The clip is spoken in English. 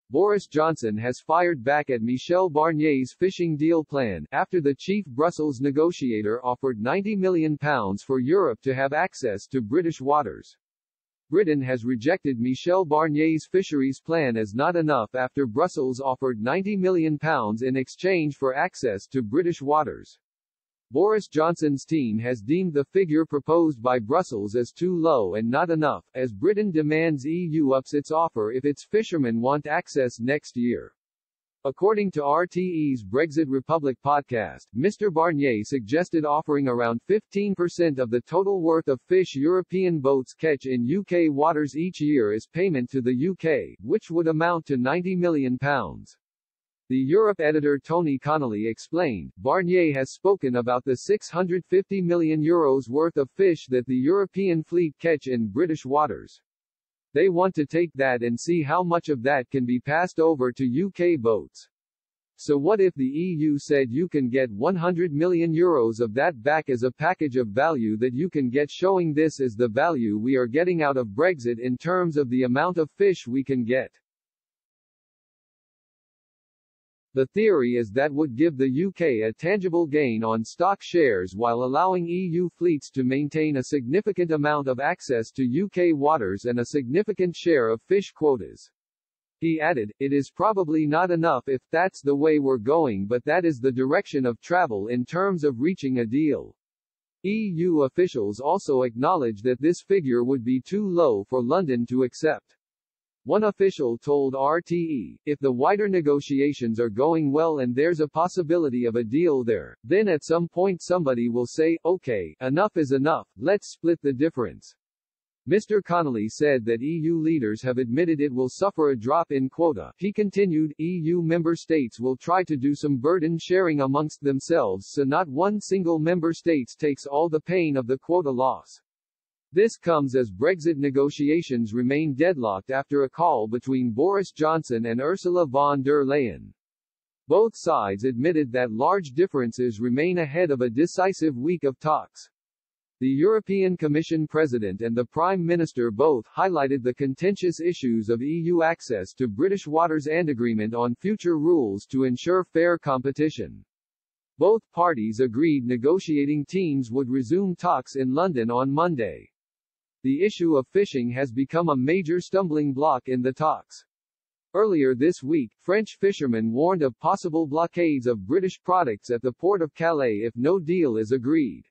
Boris Johnson has fired back at Michel Barnier's fishing deal plan, after the chief Brussels negotiator offered £90 million for Europe to have access to British waters. Britain has rejected Michel Barnier's fisheries plan as not enough after Brussels offered £90 million in exchange for access to British waters. Boris Johnson's team has deemed the figure proposed by Brussels as too low and not enough, as Britain demands EU ups its offer if its fishermen want access next year. According to RTE's Brexit Republic podcast, Mr. Barnier suggested offering around 15% of the total worth of fish European boats catch in UK waters each year as payment to the UK, which would amount to £90 million. The Europe editor Tony Connolly explained, Barnier has spoken about the €650 million worth of fish that the European fleet catch in British waters. They want to take that and see how much of that can be passed over to UK boats. So what if the EU said you can get €100 million of that back as a package of value that you can get, showing this is the value we are getting out of Brexit in terms of the amount of fish we can get. The theory is that would give the UK a tangible gain on stock shares while allowing EU fleets to maintain a significant amount of access to UK waters and a significant share of fish quotas. He added, it is probably not enough if that's the way we're going, but that is the direction of travel in terms of reaching a deal. EU officials also acknowledge that this figure would be too low for London to accept. One official told RTE, if the wider negotiations are going well and there's a possibility of a deal there, then at some point somebody will say, okay, enough is enough, let's split the difference. Mr. Connolly said that EU leaders have admitted it will suffer a drop in quota. He continued, EU member states will try to do some burden sharing amongst themselves so not one single member state takes all the pain of the quota loss. This comes as Brexit negotiations remain deadlocked after a call between Boris Johnson and Ursula von der Leyen. Both sides admitted that large differences remain ahead of a decisive week of talks. The European Commission President and the Prime Minister both highlighted the contentious issues of EU access to British waters and agreement on future rules to ensure fair competition. Both parties agreed negotiating teams would resume talks in London on Monday. The issue of fishing has become a major stumbling block in the talks. Earlier this week, French fishermen warned of possible blockades of British products at the port of Calais if no deal is agreed.